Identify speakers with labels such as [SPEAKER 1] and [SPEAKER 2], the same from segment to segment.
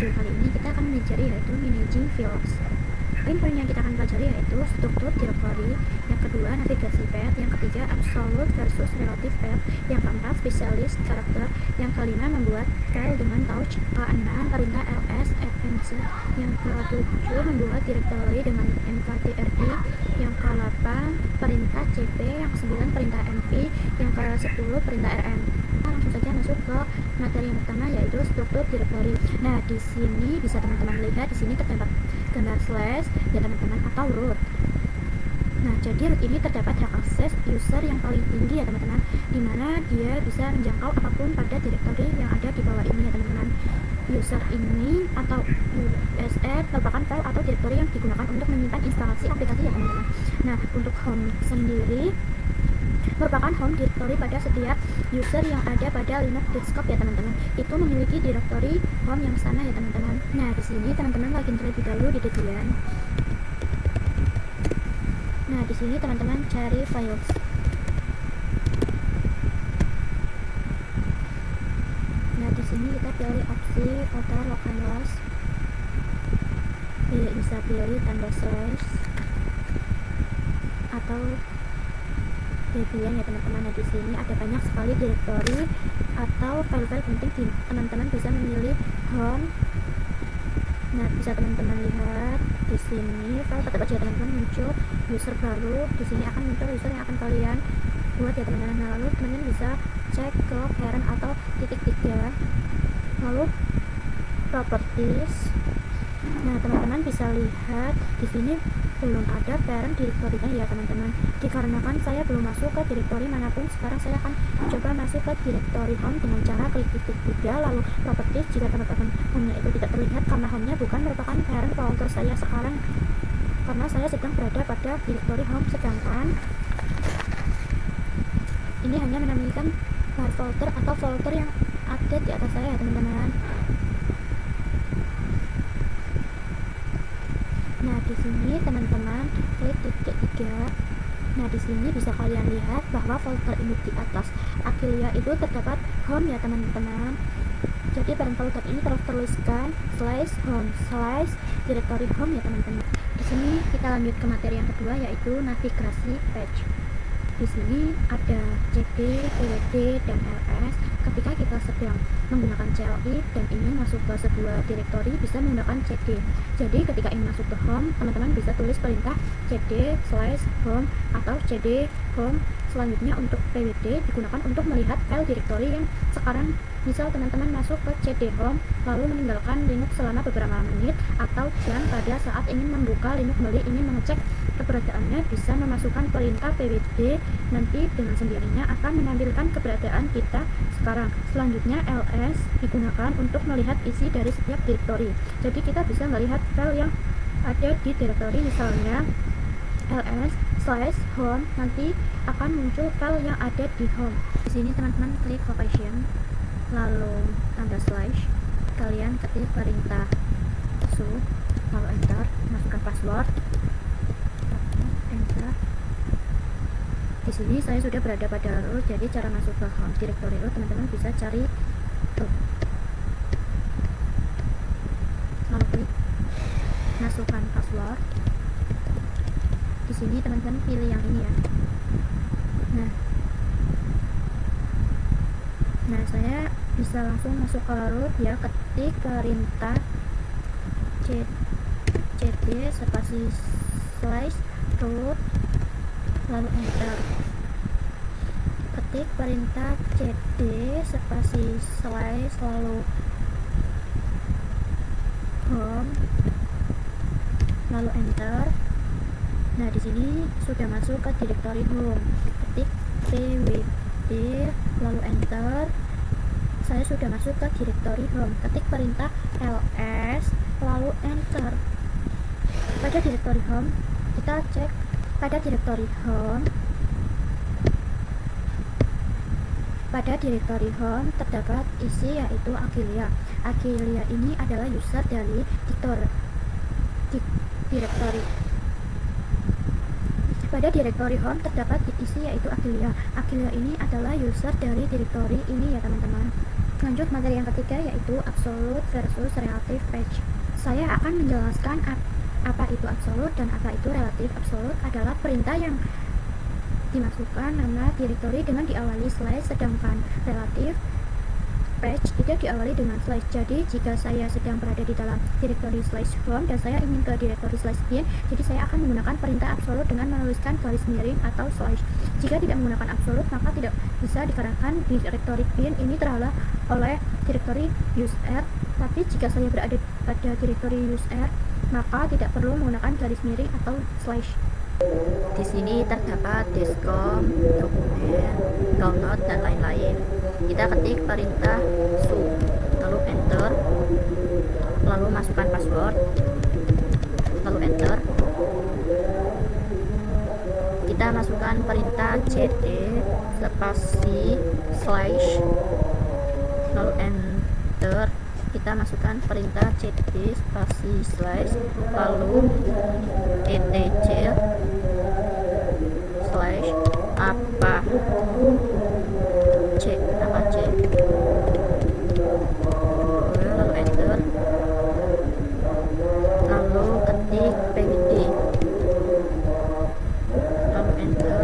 [SPEAKER 1] video kali ini kita akan mempelajari yaitu managing fields. Poin-poin yang kita akan pelajari yaitu struktur directory, yang kedua navigasi path, yang ketiga absolute versus relative path, yang keempat spesialis karakter, yang kelima membuat file dengan touch, keenam perintah ls fmc, yang ketujuh membuat directory dengan mktrd, yang ke-8 perintah cp, yang ke-9 perintah mv, yang ke-10 perintah rm. Langsung saja masuk ke materi yang pertama yaitu struktur directory. Nah, di sini bisa teman-teman lihat di sini terdapat gambar slash ya teman-teman atau root. Nah, jadi root ini terdapat hak akses user yang paling tinggi ya teman-teman, dimana dia bisa menjangkau apapun pada directory yang ada di bawah ini ya teman-teman. User ini atau USR merupakan file atau directory yang digunakan untuk menyimpan instalasi aplikasi ya teman-teman. Nah, untuk home sendiri merupakan home directory pada setiap user yang ada pada Linux desktop ya teman-teman. Itu memiliki directory home yang sama ya teman-teman. Nah, di sini teman-teman login terlebih dahulu di Debian. Nah, di sini teman-teman cari files. Nah, di sini kita pilih opsi author localhost. Bisa pilih tanda slash atau Debian ya teman-teman. Nah, di sini ada banyak sekali directory atau file-file penting. Teman-teman bisa memilih home. Nah, bisa teman-teman lihat di sini file tetap aja teman-teman muncul user baru. Di sini akan muncul user yang akan kalian buat ya teman-teman. Nah, lalu teman-teman bisa cek ke parent atau titik 3, lalu properties. Nah, teman-teman bisa lihat di sini belum ada parent directory-nya ya teman-teman, dikarenakan saya belum masuk ke directory manapun. Sekarang saya akan coba masuk ke directory home dengan cara klik titik 3 lalu properties. Jika teman-teman home-nya itu tidak terlihat karena home-nya bukan merupakan parent folder saya sekarang, karena saya sedang berada pada directory home, sedangkan ini hanya menampilkan bar folder atau folder yang ada di atas saya ya teman-teman. Nah, di sini teman-teman klik titik 3. Nah, di sini bisa kalian lihat bahwa folder ini di atas Aquilia itu terdapat home ya teman-teman. Jadi parent folder ini tertuliskan slash home slash directory home ya teman-teman. Di sini kita lanjut ke materi yang kedua yaitu navigasi page. Di sini ada cd, pwd, dan ls. Ketika kita sedang menggunakan CLI dan ingin masuk ke sebuah directory, bisa menggunakan cd. Jadi ketika ingin masuk ke home, teman-teman bisa tulis perintah cd slash home atau cd home. Selanjutnya untuk pwd digunakan untuk melihat file directory yang sekarang. Misal teman-teman masuk ke cd home lalu meninggalkan Linux selama beberapa menit atau jam pada saat ingin membuka Linux kembali, ingin mengecek keberadaannya, bisa memasukkan perintah pwd, nanti dengan sendirinya akan menampilkan keberadaan kita sekarang. Selanjutnya ls digunakan untuk melihat isi dari setiap directory. Jadi kita bisa melihat file yang ada di directory, misalnya ls slash home, nanti akan muncul file yang ada di home. Di sini teman-teman klik location lalu tanda slash, kalian ketik perintah su lalu enter, masukkan password, enter. Di sini saya sudah berada pada root, jadi cara masuk ke home directory root teman-teman bisa cari root, lalu klik masukkan password. Di sini teman-teman pilih yang ini ya. Nah, saya bisa langsung masuk ke root ya, ketik perintah cd spasi slash root lalu enter, ketik perintah cd spasi slash lalu home lalu enter. Nah, di sini sudah masuk ke directory home, ketik pwd lalu enter. Saya sudah masuk ke directory home, ketik perintah ls lalu enter. Pada directory home kita cek, pada directory home terdapat isi yaitu Aquilia. Aquilia ini adalah user dari directory. Pada directory home terdapat isi yaitu Aquilia. Aquilia ini adalah user dari directory ini ya teman-teman. Lanjut materi yang ketiga yaitu absolute versus relative page. Saya akan menjelaskan apa itu absolute dan apa itu relative. Absolute adalah perintah yang dimasukkan nama directory dengan diawali slash, sedangkan relative page tidak diawali dengan slash. Jadi jika saya sedang berada di dalam directory slash home dan saya ingin ke directory slash bin, jadi saya akan menggunakan perintah absolute dengan menuliskan garis miring atau slash. Jika tidak menggunakan absolute, maka tidak bisa dikarenakan directory bin ini terhalang oleh directory user. Tapi jika saya berada pada directory user, maka tidak perlu menggunakan garis miring atau slash.
[SPEAKER 2] Di sini terdapat diskom, dokumen, download, dan lain-lain. Kita ketik perintah su, lalu enter, lalu masukkan password, lalu enter. Kita masukkan perintah cd spasi slash, lalu enter. Kita masukkan perintah cd spasi slash, lalu etc slash apa c, lalu enter, lalu ketik pwd, lalu enter.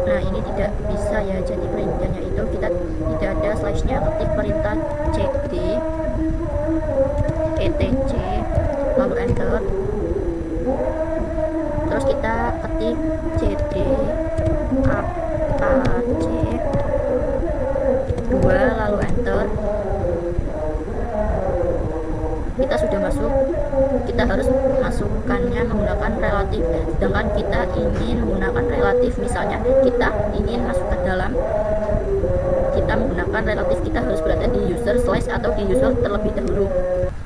[SPEAKER 2] Nah ini tidak bisa ya, jadi perintahnya itu kita tidak ada slashnya. Ketik perintah cd etc lalu enter, terus kita ketik cd apac 2 lalu enter. Kita sudah masuk, kita harus masukkannya menggunakan relatif. Sedangkan kita ingin menggunakan relatif, misalnya kita ingin masuk ke dalam, kita menggunakan relatif, kita harus berada di user slash atau di user terlebih dahulu.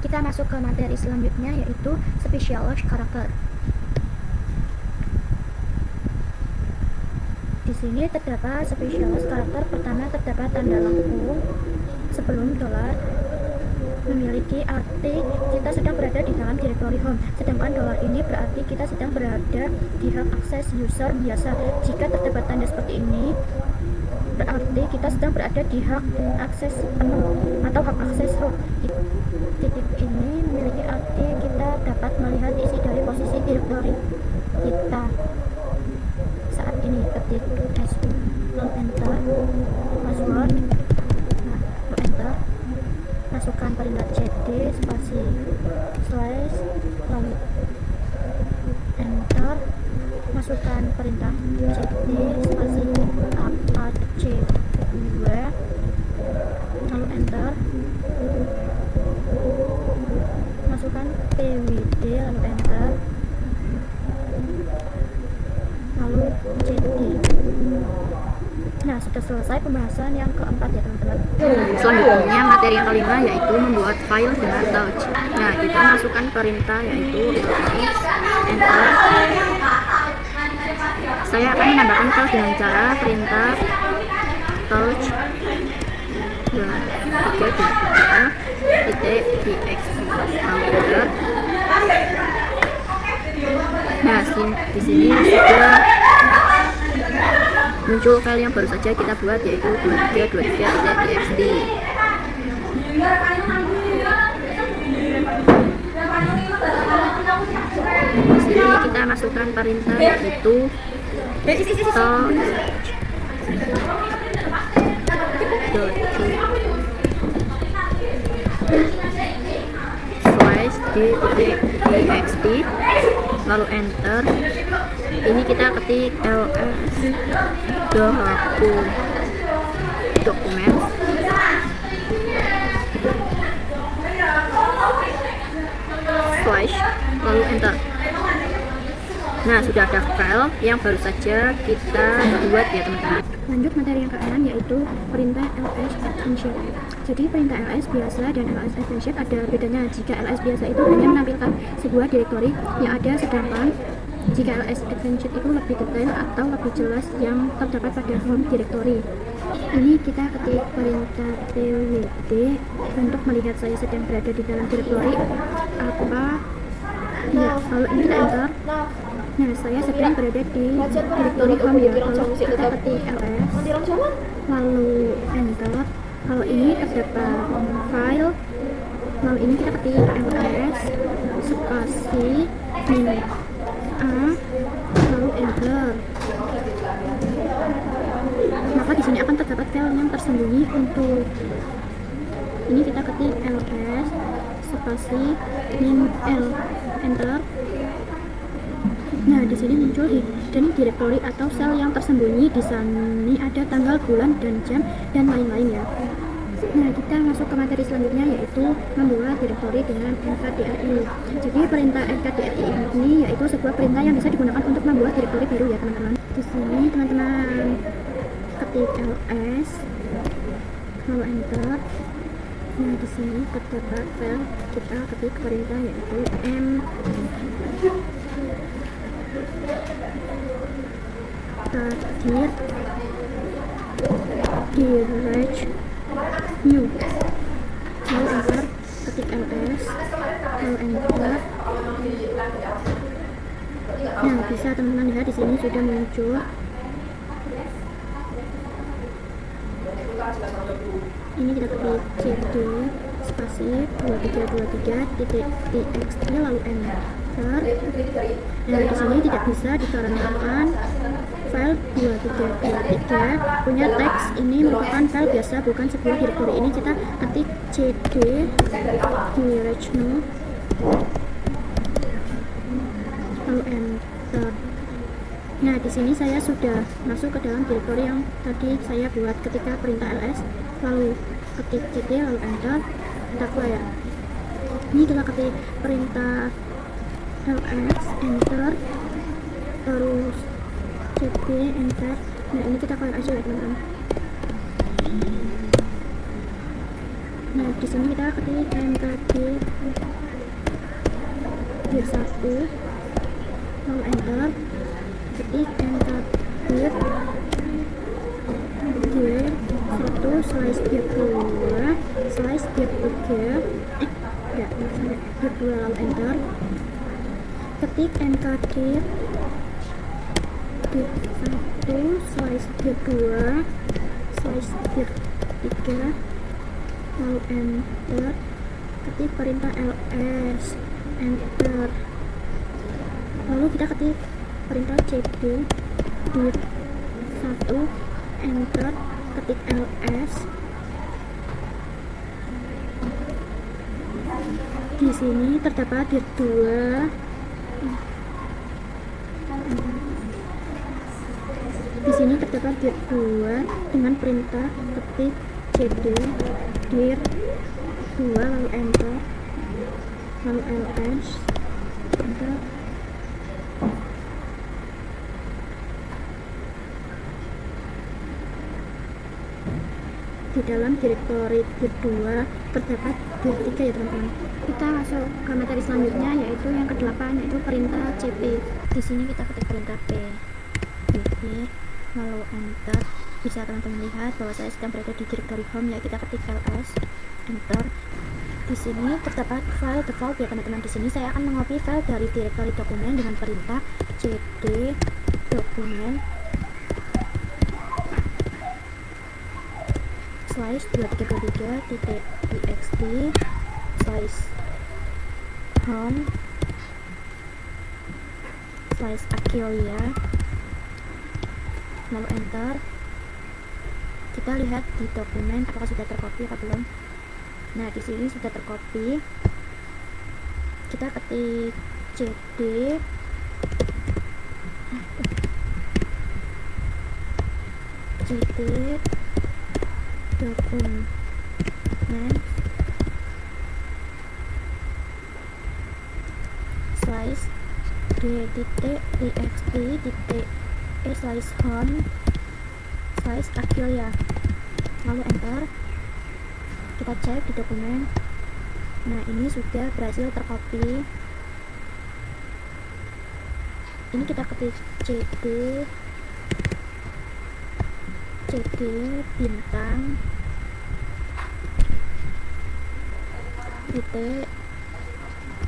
[SPEAKER 1] Kita masuk ke materi selanjutnya yaitu specialized character. Di sini terdapat specialized character. Pertama terdapat tanda lampu sebelum dolar, memiliki arti kita sedang berada di dalam directory home, sedangkan dolar ini berarti kita sedang berada di hak akses user biasa. Jika terdapat tanda seperti ini, berarti kita sedang berada di hak akses penuh atau hak akses root. Titik ini memiliki arti kita dapat melihat isi dari posisi directory kita saat ini. Ketik sp, lalu enter, password, lalu enter, masukkan perintah cd spasi slash, lalu enter, masukkan perintah cd spasi apac 2 lalu enter, masukkan pwd lalu enter, lalu cd. Nah, sudah selesai pembahasan yang keempat ya teman-teman.
[SPEAKER 2] Selanjutnya materi yang kelima yaitu membuat file dengan touch. Nah, kita masukkan perintah yaitu enter. Saya akan menambahkan touch dengan cara perintah touch dengan 3.txt. Nah, di sini sudah muncul file yang baru saja kita buat yaitu 2323.txt. Di sini kita masukkan perintah yaitu txt lalu enter. Ini kita ketik ls dokumen slash lalu enter. Nah, sudah ada file yang baru saja kita buat ya teman-teman.
[SPEAKER 1] Lanjut materi yang keenam yaitu perintah ls advanced. Jadi perintah ls biasa dan ls advanced ada bedanya. Jika ls biasa itu hanya menampilkan sebuah directory yang ada, sedangkan jika ls advanced itu lebih detail atau lebih jelas yang terdapat pada home directory. Ini kita ketik perintah pwd untuk melihat saya sedang berada di dalam directory apa ya, lalu ini kita enter. Nah, saya sedang berada di directory home ya. Kalau kita ketik ls lalu enter, Kalau ini terdapat file, lalu ini kita ketik ls spasi min a lalu enter. Maka di sini akan terdapat file yang tersembunyi untuk ini kita ketik ls spasi min l enter. Nah, di sini muncul hidden directory atau sel yang tersembunyi. Di sini ada tanggal, bulan, dan jam, dan lain-lain ya. Nah, kita masuk ke materi selanjutnya, yaitu membuat directory dengan nkdri. Jadi perintah nkdri ini yaitu sebuah perintah yang bisa digunakan untuk membuat directory baru ya teman-teman. Di sini teman-teman ketik ls lalu enter. Nah, di sini terdapat file, kita ketik perintah yaitu mkdir direct new lalu enter, ketik ls lalu enter. Nah, bisa teman-teman lihat di sini sudah muncul. Ini kita ketik cd spasi 2323.txt lalu enter. Nah, di sini tidak bisa dikarenakan file 2323 punya teks ini merupakan file biasa, bukan sebuah directory. Ini kita ketik cd direct new lalu enter. Nah, di sini saya sudah masuk ke dalam directory yang tadi saya buat ketika perintah ls lalu ketik cd lalu enter. Kita apply ya. Ini kita ketik perintah ls enter terus cd enter. Nah, ini kita apply aja ya teman-teman. Nah, di sini kita ketik mkdir dir 1 lalu enter, ketik mkdir dir 1 slice dir 2 slice dir 3 enggak, dir 2 lalu enter, ketik mkdir dir 1 slice dir 2 slice dir 3 lalu enter, ketik perintah ls enter, lalu kita ketik perintah cd dir 1 enter, ketik ls. Di sini terdapat dir 2. Di sini terdapat dir 2 dengan perintah ketik cd dir 2 lalu enter, lalu ls enter. Di dalam directory dir 2 terdapat dir 3 ya teman-teman. Kita masuk ke materi selanjutnya, yaitu yang ke-8, yaitu perintah cp. Di sini kita ketik perintah p lalu enter. Bisa teman-teman lihat bahwa saya sedang berada di directory home ya. Kita ketik ls enter. Di sini terdapat file default ya teman-teman. Di sini saya akan mengopi file dari directory dokumen dengan perintah cd dokumen slice 2323.txt slice home slice Aquilia lalu enter. Kita lihat di dokumen apakah sudah tercopy atau belum. Nah, di sini sudah tercopy. Kita ketik cd dokumen slice d.txt slice home slice Aquilia lalu enter. Kita cek di dokumen. Nah, ini sudah berhasil tercopy. Ini kita ketik cd bintang titik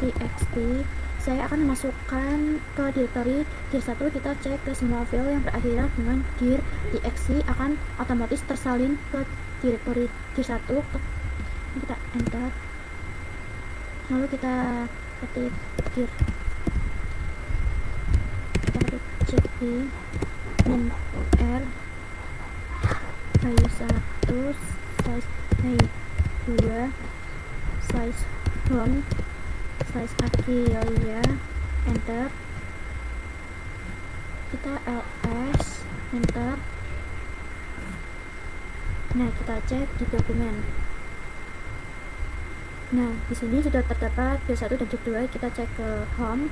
[SPEAKER 1] txt saya akan memasukkan ke directory dir 1. Kita cek ke semua file yang berakhiran dengan dir .exe akan otomatis tersalin ke directory dir 1. Kita enter, lalu kita ketik dir, kita ketik cp min r size 1 size 2 size home size Aquilia, enter, kita ls, enter. Nah, kita cek di dokumen. Nah, di sini sudah terdapat dir 1 dan dir 2. Kita cek ke home.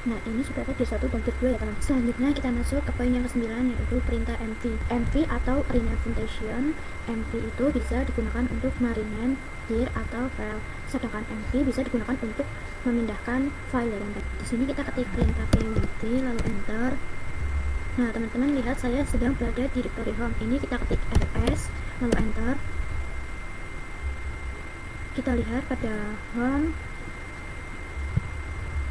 [SPEAKER 1] Nah, ini sudah ada dir 1 dan dir 2 ya teman. Selanjutnya kita masuk ke poin yang ke-9, yaitu perintah mv atau rename. mv itu bisa digunakan untuk merename dir atau file, sedangkan mv bisa digunakan untuk memindahkan file ya teman. Di sini kita ketik perintah pmd lalu enter. Nah, teman-teman lihat saya sedang berada di directory home. Ini kita ketik ls lalu enter. Kita lihat pada home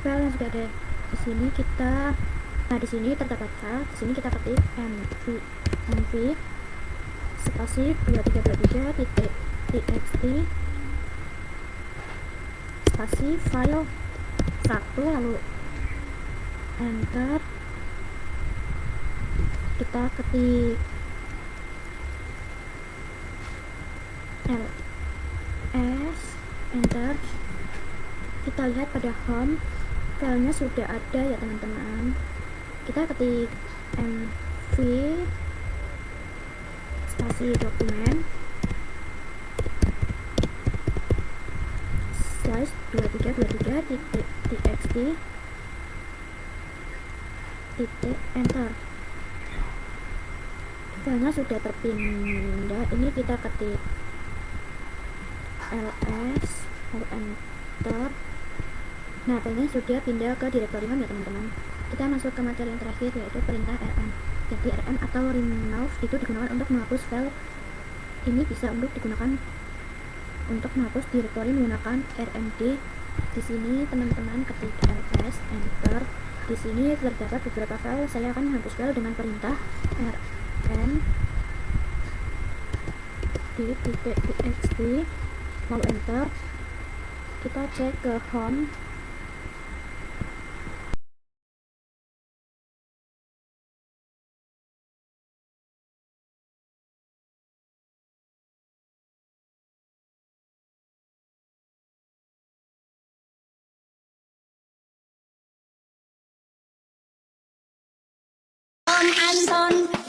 [SPEAKER 1] file yang sudah ada di sini. Nah, di sini terdapat file. Di sini kita ketik mv spasi 2323.txt spasi file 1 lalu enter. Kita ketik ls, enter. Kita lihat pada home filenya sudah ada ya teman-teman. Kita ketik mv spasi dokumen size 2323.txt enter. Filenya sudah terpindah. Ini kita ketik ls lalu enter. Nah, filenya sudah pindah ke directory home ya teman-teman. Kita masuk ke materi yang terakhir, yaitu perintah rm. Jadi rm atau remove itu digunakan untuk menghapus file. Ini bisa untuk digunakan untuk menghapus directory menggunakan rmd. Di sini teman-teman ketik ls, enter. Di sini terdapat beberapa file. Saya akan menghapus file dengan perintah rm .txt lalu enter. Kita cek ke home.
[SPEAKER 3] Anton